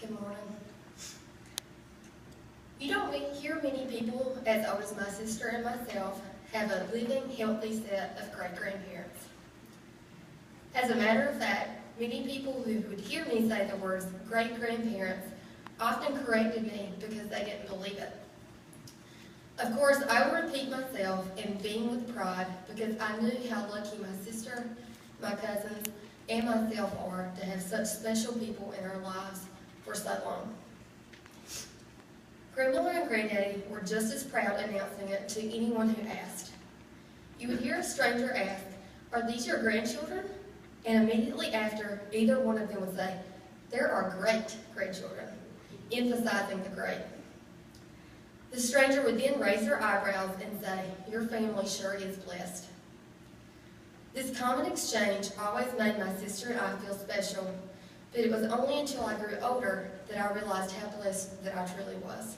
Good morning. You don't hear many people as old as my sister and myself have a living, healthy set of great-grandparents. As a matter of fact, many people who would hear me say the words great-grandparents often corrected me because they didn't believe it. Of course, I would repeat myself and beam with pride because I knew how lucky my sister, my cousins, and myself are to have such special people in our lives for so long. Grandmother and Granddaddy were just as proud announcing it to anyone who asked. You would hear a stranger ask, "Are these your grandchildren?" And immediately after, either one of them would say, "There are great-grandchildren," emphasizing the great. The stranger would then raise their eyebrows and say, "Your family sure is blessed." This common exchange always made my sister and I feel special, but it was only until I grew older that I realized how blessed that I truly was.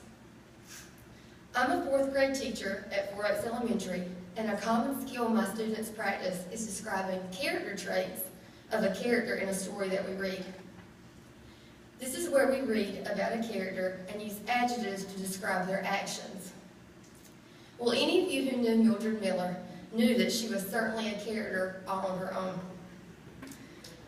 I'm a 4th grade teacher at 4 Oaks Elementary, and a common skill my students practice is describing character traits of a character in a story that we read. This is where we read about a character and use adjectives to describe their actions. Well, any of you who knew Mildred Miller knew that she was certainly a character all on her own.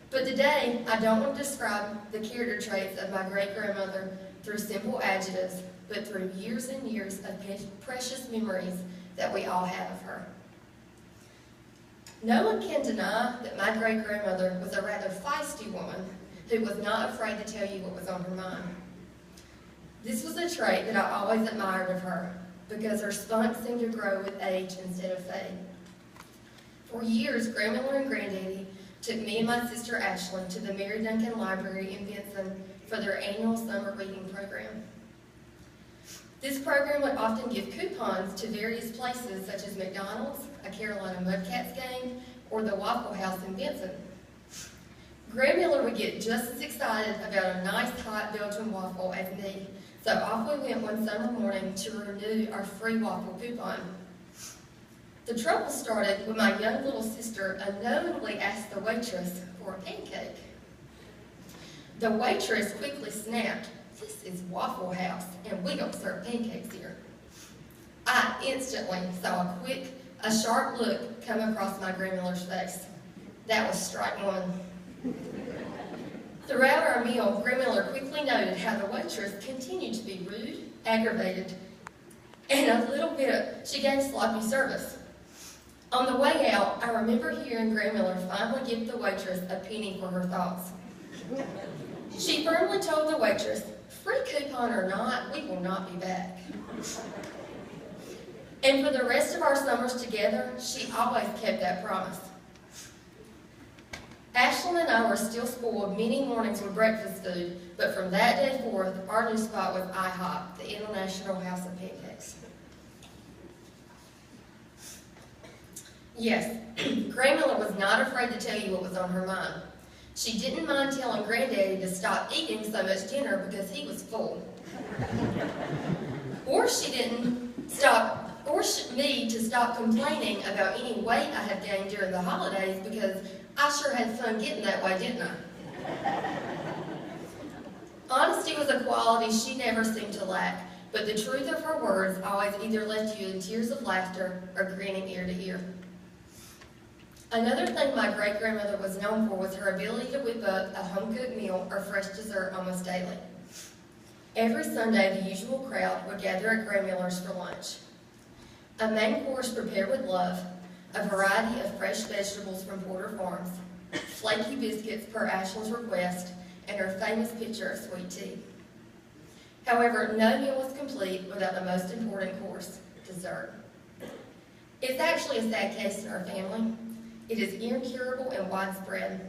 But today, I don't want to describe the character traits of my great-grandmother through simple adjectives, but through years and years of precious memories that we all have of her. No one can deny that my great-grandmother was a rather feisty woman who was not afraid to tell you what was on her mind. This was a trait that I always admired of her, because her spunk seemed to grow with age instead of fade. For years, Grandmother and Granddaddy took me and my sister Ashlyn to the Mary Duncan Library in Benson for their annual summer reading program. This program would often give coupons to various places such as McDonald's, a Carolina Mudcats game, or the Waffle House in Benson. Grandmother would get just as excited about a nice hot Belgian waffle as me, so off we went one summer morning to renew our free waffle coupon. The trouble started when my young little sister unknowingly asked the waitress for a pancake. The waitress quickly snapped, "This is Waffle House, and we don't serve pancakes here." I instantly saw a sharp look come across my grandmother's face. That was strike one. Throughout our meal, Grandmother quickly noted how the waitress continued to be rude, aggravated, and a little bit she gave sloppy service. On the way out, I remember hearing Grandmother finally give the waitress a penny for her thoughts. She firmly told the waitress, "Free coupon or not, we will not be back." And for the rest of our summers together, she always kept that promise. Ashlyn and I were still spoiled many mornings with breakfast food, but from that day forth, our new spot was IHOP, the International House of Pancakes. Yes, Grandmother was not afraid to tell you what was on her mind. She didn't mind telling Granddaddy to stop eating so much dinner because he was full. Or me to stop complaining about any weight I had gained during the holidays because I sure had fun getting that way, didn't I? Honesty was a quality she never seemed to lack, but the truth of her words always either left you in tears of laughter or grinning ear to ear. Another thing my great-grandmother was known for was her ability to whip up a home-cooked meal or fresh dessert almost daily. Every Sunday, the usual crowd would gather at Grandmother's for lunch. A main course prepared with love, a variety of fresh vegetables from Porter Farms, flaky biscuits per Ashlyn's request, and her famous pitcher of sweet tea. However, no meal was complete without the most important course, dessert. It's actually a sad case in our family. It is incurable and widespread.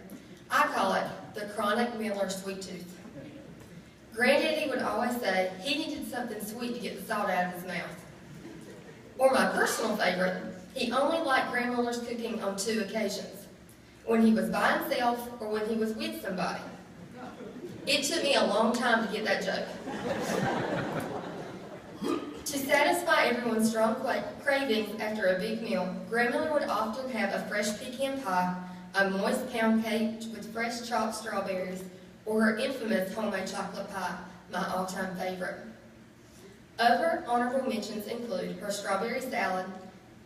I call it the chronic Miller sweet tooth. Granddaddy would always say he needed something sweet to get the salt out of his mouth. Or my personal favorite, he only liked Grandmother's cooking on 2 occasions, when he was by himself or when he was with somebody. It took me a long time to get that joke. To satisfy everyone's strong cravings after a big meal, Grandmother would often have a fresh pecan pie, a moist pound cake with fresh chopped strawberries, or her infamous homemade chocolate pie, my all-time favorite. Other honorable mentions include her strawberry salad,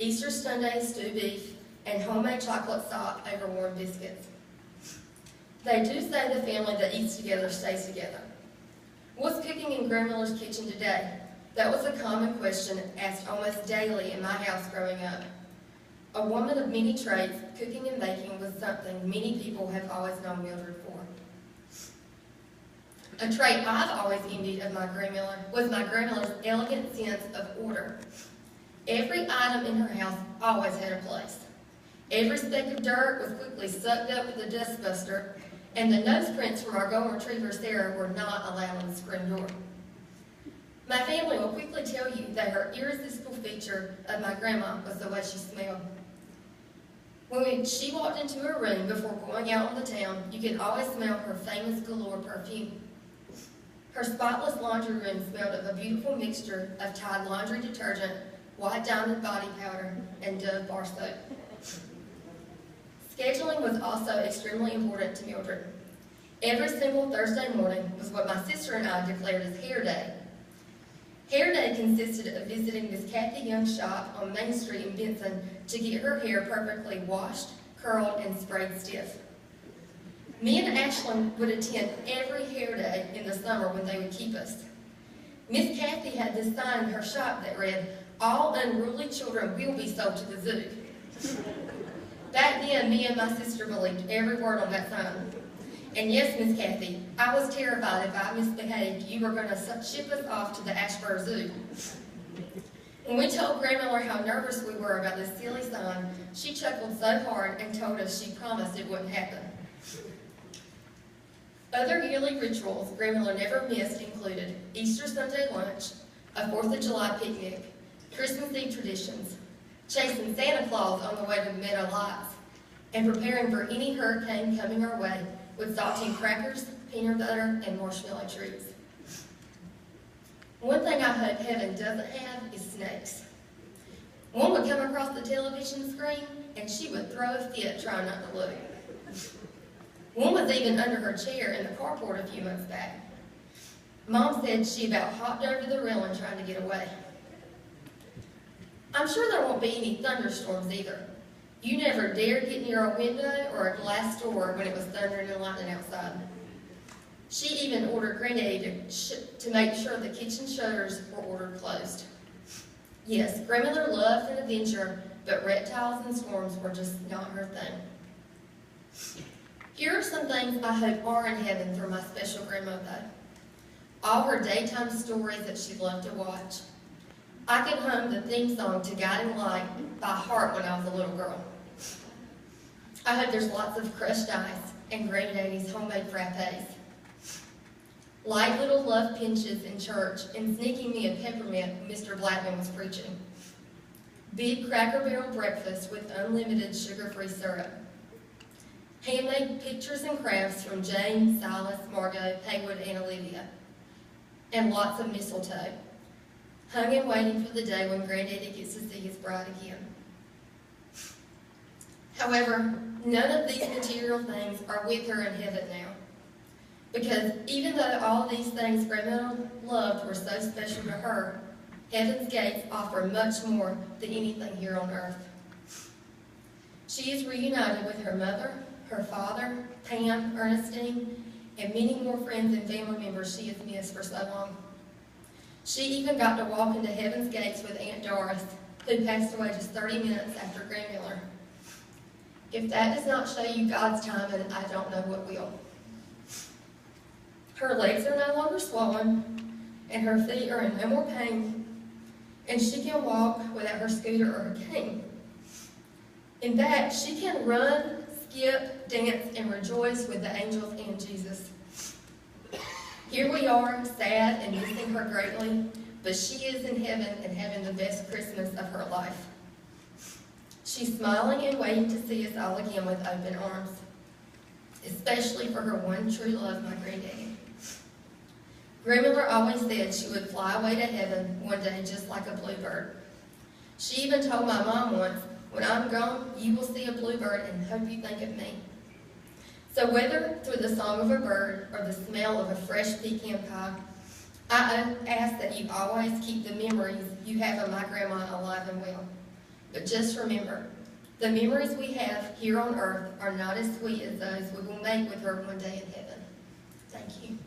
Easter Sunday stewed beef, and homemade chocolate sock over warm biscuits. They do say the family that eats together stays together. What's cooking in Grandmother's kitchen today? That was a common question asked almost daily in my house growing up. A woman of many trades, cooking and baking was something many people have always known Mildred for. A trait I've always envied of my grandmother was my grandmother's elegant sense of order. Every item in her house always had a place. Every speck of dirt was quickly sucked up with a dustbuster, and the nose prints from our golden retriever Sarah were not allowed on the screen door. My family will quickly tell you that her irresistible feature of my grandma was the way she smelled. When she walked into her room before going out on the town, you could always smell her famous galore perfume. Her spotless laundry room smelled of a beautiful mixture of Tide laundry detergent, White Diamond body powder, and Dove bar soap. Scheduling was also extremely important to Mildred. Every single Thursday morning was what my sister and I declared as hair day. Hair day consisted of visiting Miss Kathy Young's shop on Main Street in Benson to get her hair perfectly washed, curled, and sprayed stiff. Me and Ashlyn would attend every hair day in the summer when they would keep us. Miss Kathy had this sign in her shop that read, "All unruly children will be sold to the zoo." Back then, me and my sister believed every word on that sign. And yes, Miss Kathy, I was terrified if I misbehaved, you were going to ship us off to the Ashburn Zoo. When we told Grandmother how nervous we were about this silly sign, she chuckled so hard and told us she promised it wouldn't happen. Other yearly rituals Grandmother never missed included Easter Sunday lunch, a 4th of July picnic, Christmas Eve traditions, chasing Santa Claus on the way to the Meadow Lights, and preparing for any hurricane coming our way with saltine crackers, peanut butter, and marshmallow treats. One thing I hope heaven doesn't have is snakes. One would come across the television screen, and she would throw a fit trying not to look. One was even under her chair in the carport a few months back. Mom said she about hopped over the railing trying to get away. I'm sure there won't be any thunderstorms either. You never dared get near a window or a glass door when it was thundering and lightning outside. She even ordered Granddaddy to make sure the kitchen shutters were ordered closed. Yes, Grandmother loved an adventure, but reptiles and storms were just not her thing. Here are some things I hope are in heaven for my special grandmother. All her daytime stories that she loved to watch. I could hum the theme song to Guiding Light by heart when I was a little girl. I hope there's lots of crushed ice and Granddaddy's homemade frappes. Light little love pinches in church and sneaking me a peppermint when Mr. Blackman was preaching. Big Cracker Barrel breakfast with unlimited sugar-free syrup. Handmade pictures and crafts from Jane, Silas, Margot, Haywood, and Olivia. And lots of mistletoe. Hung and waiting for the day when Granddaddy gets to see his bride again. However, none of these material things are with her in heaven now. Because even though all these things Grandmother loved were so special to her, heaven's gates offer much more than anything here on earth. She is reunited with her mother, her father, Pam, Ernestine, and many more friends and family members she has missed for so long. She even got to walk into heaven's gates with Aunt Doris, who passed away just 30 minutes after Grandmother. If that does not show you God's timing, I don't know what will. Her legs are no longer swollen, and her feet are in no more pain, and she can walk without her scooter or her cane. In fact, she can run, skip, dance, and rejoice with the angels and Jesus. Here we are, sad and missing her greatly, but she is in heaven and having the best Christmas of her life. She's smiling and waiting to see us all again with open arms, especially for her one true love, my Granddaddy. Grandmother always said she would fly away to heaven one day just like a bluebird. She even told my mom once, "When I'm gone, you will see a bluebird and hope you think of me." So whether through the song of a bird or the smell of a fresh pecan pie, I ask that you always keep the memories you have of my grandma alive and well. But just remember, the memories we have here on earth are not as sweet as those we will make with her one day in heaven. Thank you.